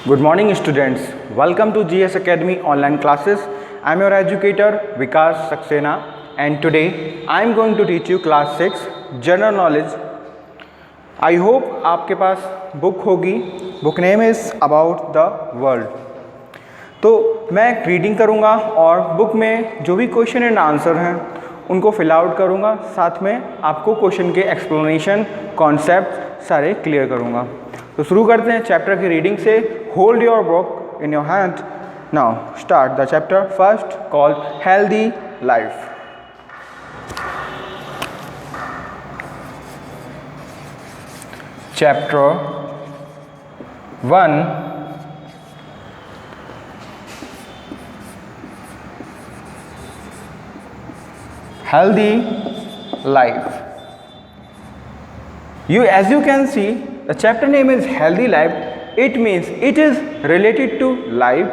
Good morning students. Welcome to GS Academy online classes. I am your educator Vikas Saxena and today I am going to teach you class 6 general knowledge. I hope आपके पास book होगी. Book name is about the world. तो मैं reading करूँगा और book में जो भी question and answer हैं उनको फिल आउट करूँगा. साथ में आपको क्वेश्चन के एक्सप्लेनेशन कॉन्सेप्ट सारे क्लियर करूँगा. तो शुरू करते हैं चैप्टर की रीडिंग से. Hold your book in your hand. Now start the chapter first called healthy life. Chapter 1 healthy life. As you can see, the chapter name is healthy life. It means it is related to life,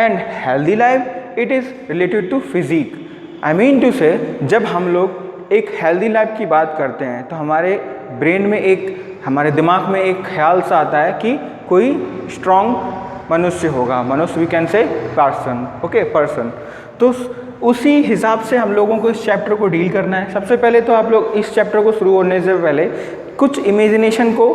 and healthy life it is related to physique. I mean to say, जब हम लोग एक healthy life की बात करते हैं तो हमारे ब्रेन में हमारे दिमाग में एक ख्याल सा आता है कि कोई स्ट्रॉन्ग मनुष्य होगा. मनुष्य we can say person. Okay, person. तो उसी हिसाब से हम लोगों को इस चैप्टर को डील करना है. सबसे पहले तो आप लोग इस चैप्टर को शुरू होने से पहले कुछ इमेजिनेशन को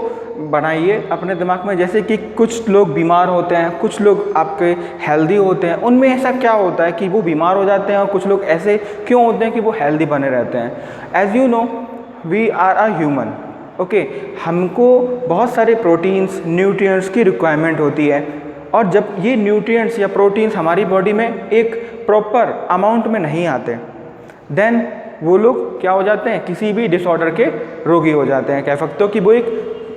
बनाइए अपने दिमाग में. जैसे कि कुछ लोग बीमार होते हैं, कुछ लोग आपके हेल्दी होते हैं. उनमें ऐसा क्या होता है कि वो बीमार हो जाते हैं और कुछ लोग ऐसे क्यों होते हैं कि वो हेल्दी बने रहते हैं. As you know, we are a human. Okay, हमको बहुत सारे प्रोटीन्स, न्यूट्रिएंट्स की रिक्वायरमेंट होती है. और जब ये न्यूट्रिएंट्स या प्रोटीन्स हमारी बॉडी में एक प्रॉपर अमाउंट में नहीं आते, देन वो लोग क्या हो जाते हैं, किसी भी डिसऑर्डर के रोगी हो जाते हैं. कह सकते हो कि वो एक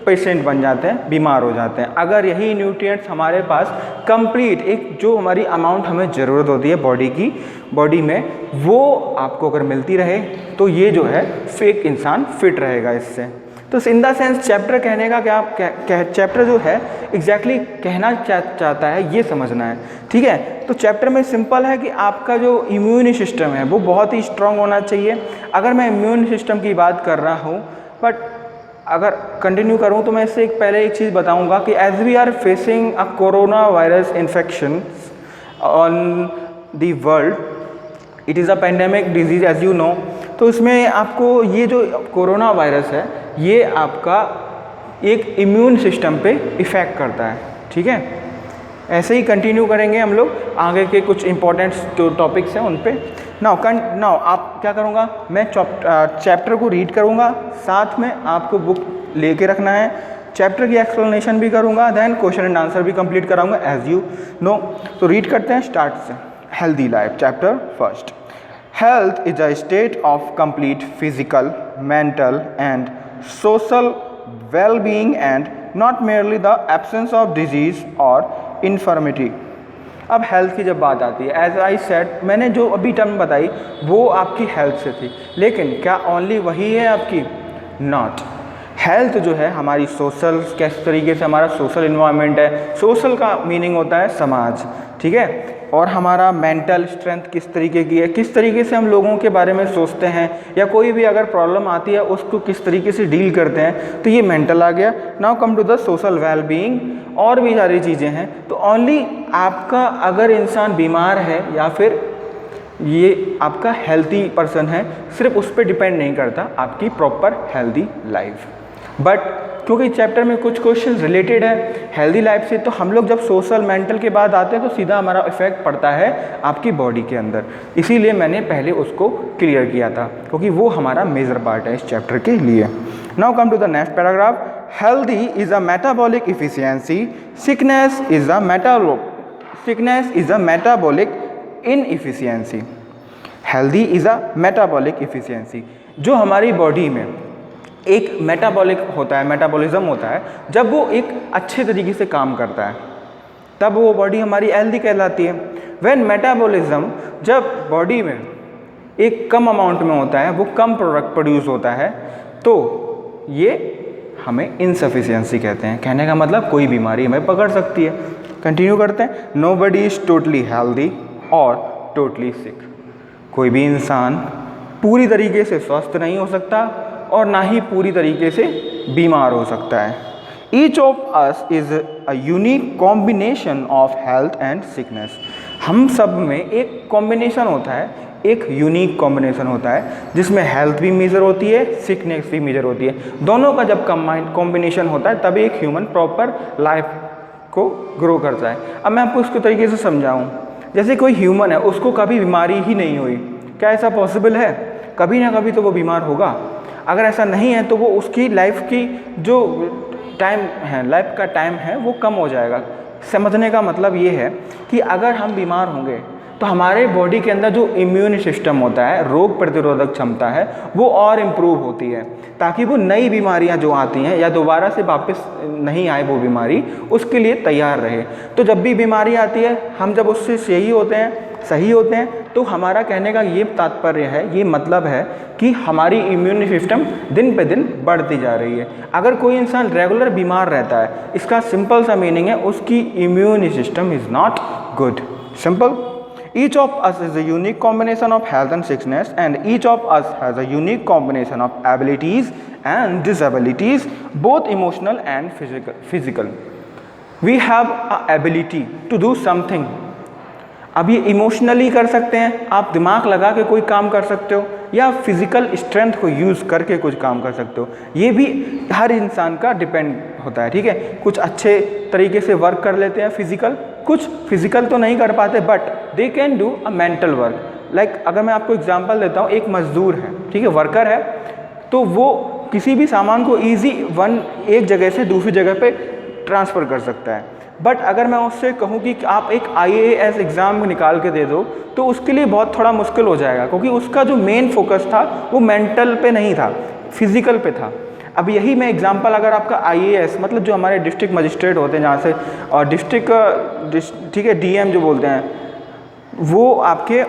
पेशेंट बन जाते हैं, बीमार हो जाते हैं. अगर यही न्यूट्रिएंट्स हमारे पास कंप्लीट एक जो हमारी अमाउंट हमें ज़रूरत होती है बॉडी में वो आपको अगर मिलती रहे तो ये जो है फेक इंसान फिट रहेगा इससे. तो इन द सेंस चैप्टर कहने का क्या चैप्टर जो है एग्जैक्टली कहना चाहता है ये समझना है. ठीक है, तो चैप्टर में सिंपल है कि आपका जो इम्यून सिस्टम है वो बहुत ही स्ट्रांग होना चाहिए. अगर मैं इम्यून सिस्टम की बात कर रहा हूँ, बट अगर कंटिन्यू करूँ तो मैं इससे पहले एक चीज़ बताऊँगा कि as we are facing a corona virus infection on the world, it is a pandemic disease as you know. तो इसमें आपको ये जो कोरोना वायरस है ये आपका एक इम्यून सिस्टम पे इफ़ेक्ट करता है. ठीक है, ऐसे ही कंटिन्यू करेंगे हम लोग. आगे के कुछ इंपॉर्टेंट जो टॉपिक्स हैं उन पे नाउ आप क्या करूँगा, मैं चैप्टर को रीड करूँगा, साथ में आपको बुक लेके रखना है. चैप्टर की एक्सप्लेनेशन भी करूँगा, देन क्वेश्चन एंड आंसर भी कंप्लीट कराऊँगा एज यू नो. तो रीड करते हैं स्टार्ट से. Healthy life chapter first. Health is a state of complete physical, mental and social well-being and not merely the absence of disease or infirmity. अब health की जब बात आती है, एज आई सेड, मैंने जो अभी टर्म बताई वो आपकी हेल्थ से थी, लेकिन क्या ओनली वही है आपकी? नॉट. हेल्थ जो है हमारी सोशल, किस तरीके से हमारा सोशल इन्वायरमेंट है. सोशल का मीनिंग होता है समाज. ठीक है, और हमारा मेंटल स्ट्रेंथ किस तरीके की है, किस तरीके से हम लोगों के बारे में सोचते हैं, या कोई भी अगर प्रॉब्लम आती है उसको किस तरीके से डील करते हैं, तो ये मेंटल आ गया. Now come to the social well being. और भी सारी चीज़ें हैं. तो ओनली आपका अगर इंसान बीमार है या फिर ये आपका हेल्थी पर्सन है, सिर्फ उस पर डिपेंड नहीं करता आपकी प्रॉपर हेल्दी लाइफ. बट क्योंकि चैप्टर में कुछ क्वेश्चन रिलेटेड है हेल्दी लाइफ से, तो हम लोग जब सोशल मेंटल के बाद आते हैं तो सीधा हमारा इफेक्ट पड़ता है आपकी बॉडी के अंदर. इसीलिए मैंने पहले उसको क्लियर किया था, क्योंकि वो हमारा मेजर पार्ट है इस चैप्टर के लिए. Now come to the next paragraph. Healthy is a metabolic efficiency. Sickness is a metabolic inefficiency. Healthy is a metabolic efficiency. जो हमारी बॉडी में एक मेटाबॉलिक होता है, मेटाबॉलिज्म होता है, जब वो एक अच्छे तरीके से काम करता है तब वो बॉडी हमारी हेल्दी कहलाती है. व्हेन मेटाबॉलिज्म जब बॉडी में एक कम अमाउंट में होता है, वो कम प्रोडक्ट प्रोड्यूस होता है, तो ये हमें इनसफिशियंसी कहते हैं. कहने का मतलब कोई बीमारी हमें पकड़ सकती है. कंटिन्यू करते हैं. नोबडी इज़ टोटली हेल्दी और टोटली सिक. कोई भी इंसान पूरी तरीके से स्वस्थ नहीं हो सकता और ना ही पूरी तरीके से बीमार हो सकता है. Each of us is a unique combination of health and sickness. हम सब में एक कॉम्बिनेशन होता है, एक यूनिक कॉम्बिनेशन होता है जिसमें हेल्थ भी मेजर होती है, सिकनेस भी मेजर होती है। दोनों का जब कंबाइंड कॉम्बिनेशन होता है तभी एक ह्यूमन प्रॉपर लाइफ को ग्रो करता है। अब मैं आपको इसको तरीके से समझाऊं, जैसे कोई ह्यूमन है, उसको कभी बीमारी ही नहीं हुई, क्या ऐसा पॉसिबल है? कभी ना कभी तो वो बीमार होगा। अगर ऐसा नहीं है तो वो उसकी लाइफ की जो टाइम है, लाइफ का टाइम है, वो कम हो जाएगा। समझने का मतलब ये है कि अगर हम बीमार होंगे तो हमारे बॉडी के अंदर जो इम्यून सिस्टम होता है, रोग प्रतिरोधक क्षमता है, वो और इम्प्रूव होती है ताकि वो नई बीमारियां जो आती हैं या दोबारा से वापस नहीं आए वो बीमारी, उसके लिए तैयार रहे। तो जब भी बीमारी आती है, हम जब उससे सही होते हैं तो हमारा कहने का ये तात्पर्य है, ये मतलब है कि हमारी इम्यून सिस्टम दिन पे दिन बढ़ती जा रही है। अगर कोई इंसान रेगुलर बीमार रहता है, इसका सिंपल सा मीनिंग है उसकी immune system is not good. Simple. Each of us is a unique combination of health and sickness, and each of us has a unique combination of abilities and disabilities, both emotional and physical. We have a ability to do something. अब ये emotionally कर सकते हैं, आप दिमाग लगा के कोई काम कर सकते हो, या फिजिकल स्ट्रेंथ को यूज़ करके कुछ काम कर सकते हो। ये भी हर इंसान का डिपेंड होता है, ठीक है। कुछ अच्छे तरीके से वर्क कर लेते हैं फिजिकल, कुछ फिजिकल तो नहीं कर पाते, but they can do a mental work. Like अगर मैं आपको एग्जांपल देता हूँ, एक मजदूर है, ठीक है, वर्कर है, तो वो किसी भी सामान को ईजी एक जगह से दूसरी जगह पे ट्रांसफ़र कर सकता है। बट अगर मैं उससे कहूँ कि आप एक IAS एग्ज़ाम निकाल के दे दो, तो उसके लिए बहुत थोड़ा मुश्किल हो जाएगा, क्योंकि उसका जो मेन फोकस था वो मेंटल पे नहीं था, फिजिकल पे था। अब यही मैं एग्जांपल, अगर आपका IAS मतलब जो हमारे डिस्ट्रिक्ट मजिस्ट्रेट होते हैं, जहाँ से और ठीक है, DM जो बोलते हैं, वो आपके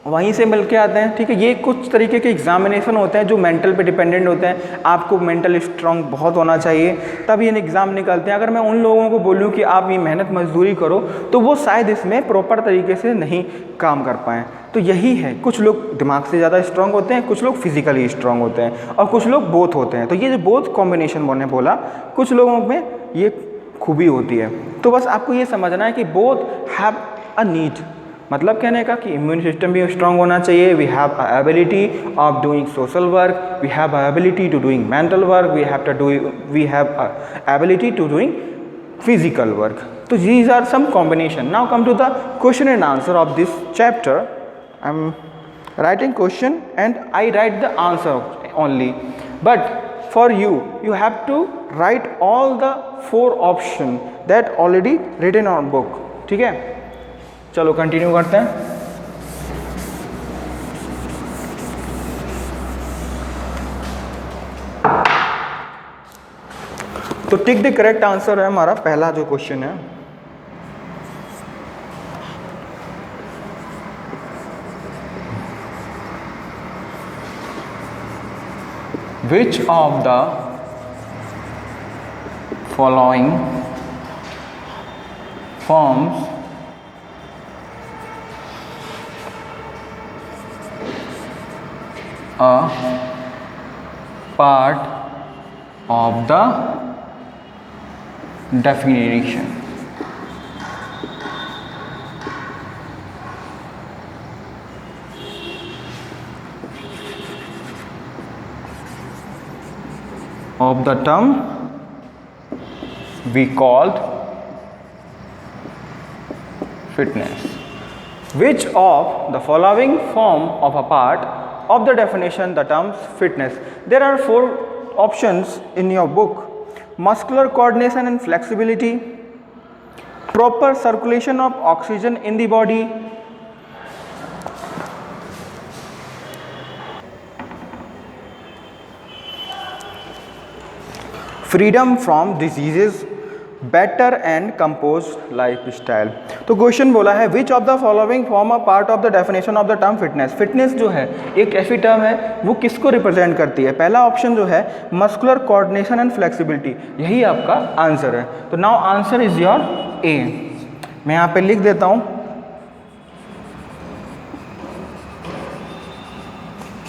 वहीं से मिल के आते हैं, ठीक है। ये कुछ तरीके के एग्जामिनेशन होते हैं जो मेंटल पे डिपेंडेंट होते हैं। आपको मेंटल स्ट्रांग बहुत होना चाहिए, तब ये एग्ज़ाम निकलते हैं। अगर मैं उन लोगों को बोलूँ कि आप ये मेहनत मजदूरी करो, तो वो शायद इसमें प्रॉपर तरीके से नहीं काम कर पाएँ। तो यही है, कुछ लोग दिमाग से ज़्यादा स्ट्रांग होते हैं, कुछ लोग फिजिकली स्ट्रांग होते हैं, और कुछ लोग बोथ होते हैं। तो ये जो बोथ कॉम्बिनेशन मैंने बोला, कुछ लोगों में ये खूबी होती है। तो बस आपको ये समझना है कि बोथ हैव अ नीड, मतलब कहने का कि इम्यून सिस्टम भी स्ट्रांग होना चाहिए। We have a ability of doing social work, we have a ability to doing mental work, we have a ability to doing physical work. तो these are some combination. Now come to the question and answer of this chapter. I am writing question and I write the answer only, but for you have to write all the 4 option that already written on book, ठीक है। चलो continue करते हैं। तो tick the correct answer है हमारा पहला जो क्वेश्चन है, which of the following forms a part of the definition of the term we called fitness? Which of the following form of a part of the definition the terms fitness? There are 4 options in your book: muscular coordination and flexibility, proper circulation of oxygen in the body, freedom from diseases, better and composed lifestyle। तो question बोला है विच of the following form a part of the definition of the term fitness. Fitness जो है एक ऐसी term है, वो किसको रिप्रेजेंट करती है? पहला ऑप्शन जो है मस्कुलर कोऑर्डिनेशन एंड फ्लेक्सिबिलिटी, यही आपका आंसर है। तो now answer is your A. मैं यहाँ पे लिख देता हूँ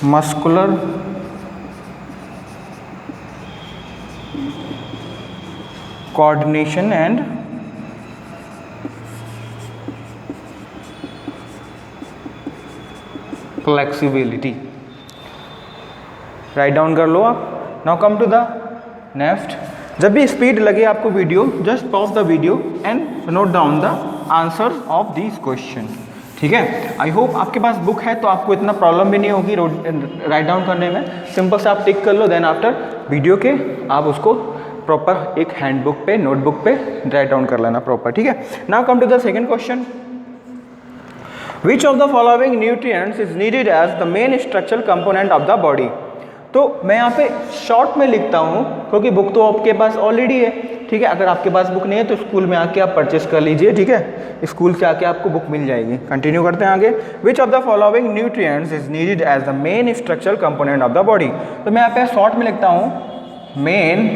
muscular coordination and flexibility. Write down कर लो आप। Now come to the next. जब भी स्पीड लगे आपको video, just pause the video and note down the answer of this question. ठीक है, आई होप आपके पास बुक है तो आपको इतना प्रॉब्लम भी नहीं होगी राइट डाउन करने में। सिंपल से आप टिक कर लो, देन आफ्टर वीडियो के आप उसको प्रॉपर एक हैंडबुक पे, नोटबुक पे राइट डाउन कर लेना प्रॉपर। ठीक है, now come to the second question. Which of the following nutrients is needed as the main structural component of the body. तो मैं यहाँ पे शॉर्ट में लिखता हूँ क्योंकि बुक तो आपके पास ऑलरेडी है। ठीक है, अगर आपके पास बुक नहीं है तो स्कूल में आके आप परचेस कर लीजिए। ठीक है, स्कूल से आके आपको बुक मिल जाएगी। कंटिन्यू करते हैं आगे। Which of the following nutrients is needed as the main structural component of the body. तो मैं यहाँ पे शॉर्ट में लिखता हूँ main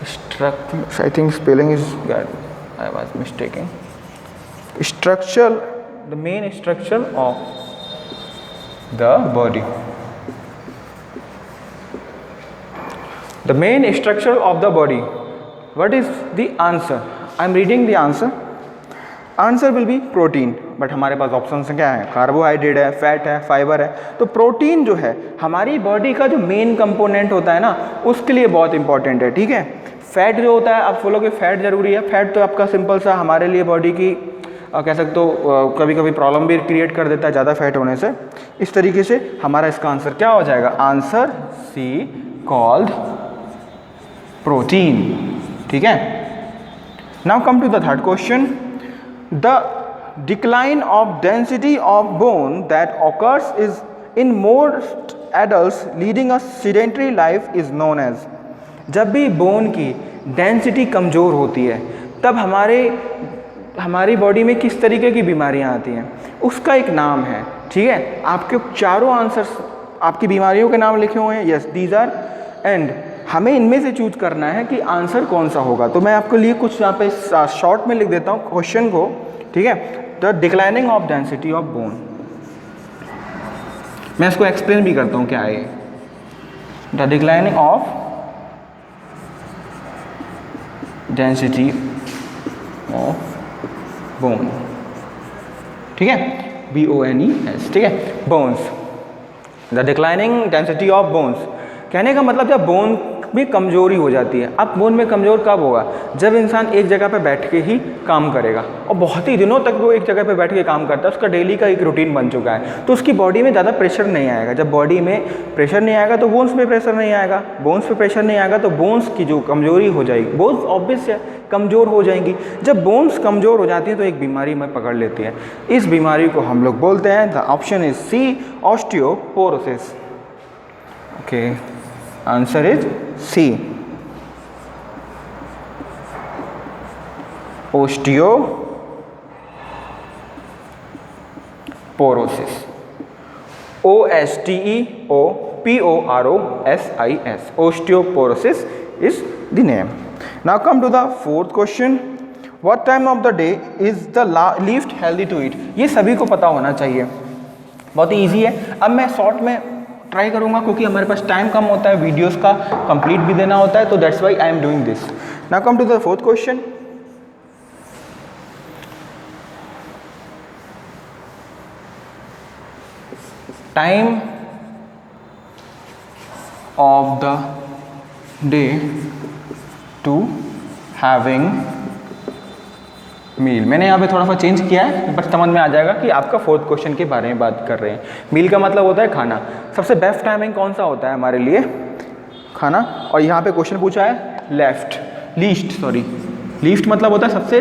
structure, I think spelling is I was mistaking, structural, the main structure of the body. The main structure of the body. What is the answer? I am reading the answer. Answer will be protein. But हमारे पास option क्या है? Carbohydrate है, fat है, fibre है। तो protein जो है हमारी बॉडी का जो मेन कंपोनेंट होता है ना, उसके लिए बहुत इंपॉर्टेंट है। ठीक है, फैट जो होता है, आप बोलोगे फैट जरूरी है। फैट तो आपका सिंपल सा हमारे लिए बॉडी की कह सकते हो कभी कभी प्रॉब्लम भी क्रिएट कर देता है ज़्यादा फैट होने से। इस तरीके से हमारा इसका आंसर क्या हो जाएगा? Answer C called protein. ठीक है, now come to the third question. The decline of density of bone that occurs is in most adults leading a sedentary life is known as. जब भी बोन की density कमज़ोर होती है तब हमारी बॉडी में किस तरीके की बीमारियां आती हैं, उसका एक नाम है। ठीक है, आपके चारों आंसर्स आपकी बीमारियों के नाम लिखे हुए हैं। यस, दीज आर, एंड हमें इनमें से चूज करना है कि आंसर कौन सा होगा। तो मैं आपके लिए कुछ यहाँ पे शॉर्ट में लिख देता हूँ क्वेश्चन को। ठीक है, the declining of density of bone, मैं इसको एक्सप्लेन भी करता हूँ क्या है। The declining of density of bone. ठीक है, BONES। ठीक है, bones, the declining density of bones. कहने का मतलब जब बोन में कमजोरी हो जाती है। अब बोन में कमज़ोर कब होगा? जब इंसान एक जगह पे बैठ के ही काम करेगा और बहुत ही दिनों तक वो एक जगह पे बैठ के काम करता है, उसका डेली का एक रूटीन बन चुका है, तो उसकी बॉडी में ज़्यादा प्रेशर नहीं आएगा। जब बॉडी में प्रेशर नहीं आएगा तो बोन्स पे प्रेशर नहीं आएगा, बोन्स पे प्रेशर नहीं आएगा तो बोन्स की जो कमजोरी हो जाएगी, बोन्स ऑब्वियस है कमज़ोर हो जाएंगी। जब बोन्स कमज़ोर हो जाती हैं तो एक बीमारी में पकड़ लेती है। इस बीमारी को हम लोग बोलते हैं, the option is C, osteoporosis. Okay, answer is C, osteoporosis. OSTEOPOROSIS, osteoporosis is the name. Now come to the fourth question. What time of the day is the least healthy to eat? ये सभी को पता होना चाहिए, बहुत ही easy है। अब मैं शॉर्ट में ट्राई करूंगा क्योंकि हमारे पास टाइम कम होता है, वीडियोस का कंप्लीट भी देना होता है, तो that's why I am doing this. Now come to the fourth question. Time of the day to having meal. मैंने यहाँ पे थोड़ा सा चेंज किया है, बट समझ में आ जाएगा कि आपका फोर्थ क्वेश्चन के बारे में बात कर रहे हैं। मील का मतलब होता है खाना। सबसे बेस्ट टाइमिंग कौन सा होता है हमारे लिए? खाना। और यहाँ पे क्वेश्चन पूछा है लीस्ट मतलब होता है सबसे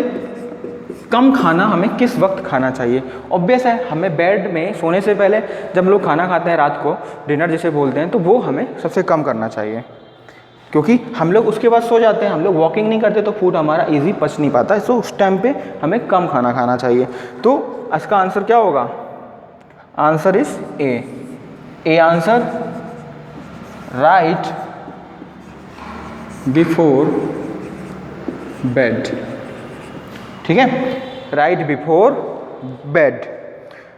कम खाना हमें किस वक्त खाना चाहिए। ऑब्वियस है, हमें बेड में सोने से पहले जब हम लोग खाना खाते हैं रात को, डिनर जिसे बोलते हैं, तो वो हमें सबसे कम करना चाहिए, क्योंकि हम लोग उसके बाद सो जाते हैं, हम लोग वॉकिंग नहीं करते तो फूड हमारा इजी पच नहीं पाता है। सो उस टाइम पे हमें कम खाना खाना चाहिए। तो इसका आंसर क्या होगा? Answer is A answer, right before bed. ठीक है, right before bed.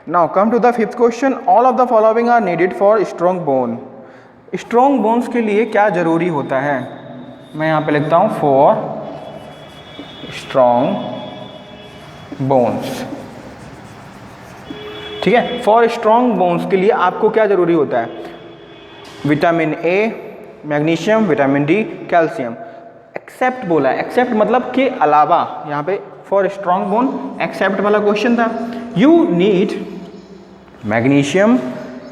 Now come to the fifth question. All of the following are needed for strong bone. Strong bones के लिए क्या ज़रूरी होता है? मैं यहाँ पे लिखता हूँ फॉर स्ट्रॉन्ग बोन्स। ठीक है, फॉर स्ट्रॉन्ग बोन्स के लिए आपको क्या ज़रूरी होता है? Vitamin A, magnesium, vitamin D, calcium. Except बोला है, एक्सेप्ट मतलब के अलावा, यहाँ पे फॉर स्ट्रॉन्ग बोन एक्सेप्ट वाला क्वेश्चन था। You need magnesium,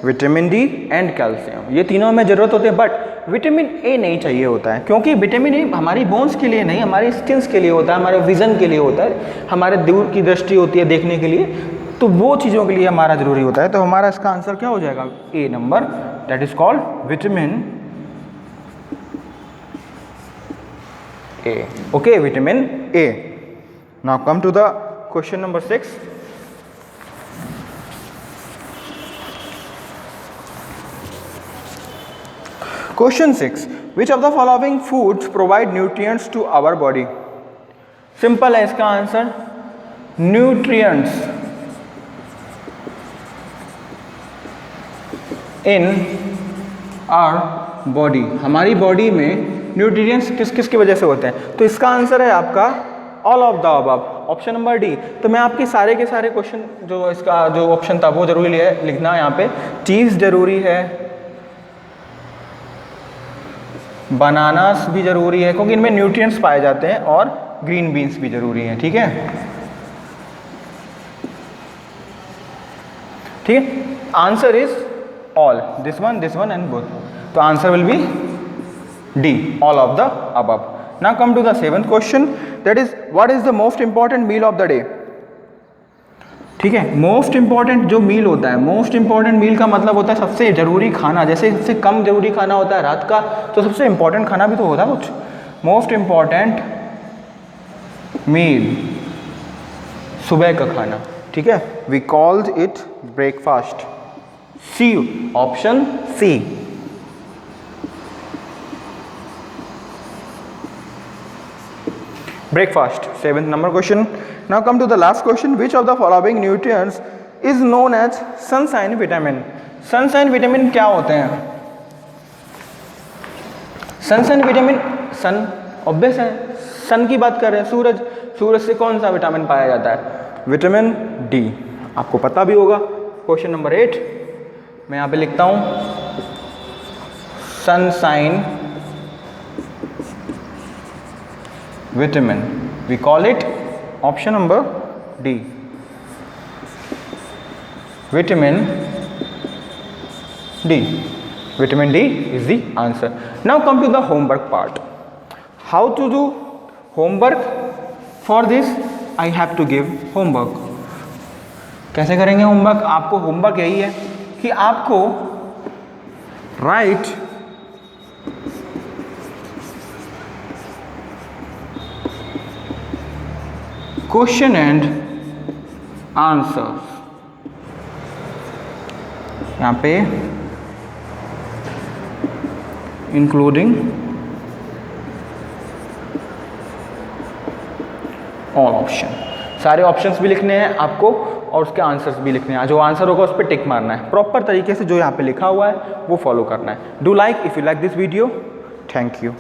vitamin D and calcium, ये तीनों में ज़रूरत होती है, बट विटामिन ए नहीं चाहिए होता है, क्योंकि विटामिन ए हमारी बोन्स के लिए नहीं, हमारी स्किन्स के लिए होता है, हमारे विजन के लिए होता है, हमारे दूर की दृष्टि होती है देखने के लिए, तो वो चीज़ों के लिए हमारा ज़रूरी होता है। तो हमारा इसका आंसर क्या हो जाएगा? A number, that is called vitamin A. Okay, vitamin A. Now come to the question number 6। Question 6. Which of the following foods provide nutrients to our body? Simple है इसका answer, nutrients in our body. हमारी body में nutrients किस किस की वजह से होते हैं? तो इसका आंसर है आपका all of the above, option number D. तो मैं आपके सारे के सारे क्वेश्चन, जो इसका जो ऑप्शन था वो जरूरी लिखना। यहाँ पे चीज़ जरूरी है, बनानास भी ज़रूरी है क्योंकि इनमें न्यूट्रिएंट्स पाए जाते हैं, और ग्रीन बीन्स भी ज़रूरी हैं। ठीक है, ठीक है, answer is all, this one and both. तो answer will be D, all of the above. Now come to the 7th question, that is what is the most important meal of the day? ठीक है, most important जो मील होता है, most important मील का मतलब होता है सबसे जरूरी खाना। जैसे सबसे कम जरूरी खाना होता है रात का, तो सबसे इंपॉर्टेंट खाना भी तो होता है कुछ। मोस्ट इंपॉर्टेंट मील, सुबह का खाना। ठीक है, we called it breakfast. C, option C. Breakfast, 7th number question. Now come to the last question. Which of the following nutrients is known as sunshine vitamin? Sunshine vitamin क्या होते हैं? Sunshine vitamin, सन obvious है, सन की बात कर रहे हैं, सूरज। सूरज से कौन सा विटामिन पाया जाता है? Vitamin D. आपको पता भी होगा। क्वेश्चन नंबर 8 मैं यहाँ पे लिखता हूँ, sunshine vitamin, we call it option number D, vitamin D. Vitamin D is the answer. Now come to the homework part. How to do homework? For this I have to give homework. कैसे करेंगे homework? आपको homework यही है कि आपको right question and answers, यहाँ पे including all option, सारे ऑप्शंस भी लिखने हैं आपको और उसके आंसर्स भी लिखने हैं। जो आंसर होगा उस पर टिक मारना है, प्रॉपर तरीके से जो यहाँ पे लिखा हुआ है वो फॉलो करना है। Do like if you like this video. Thank you.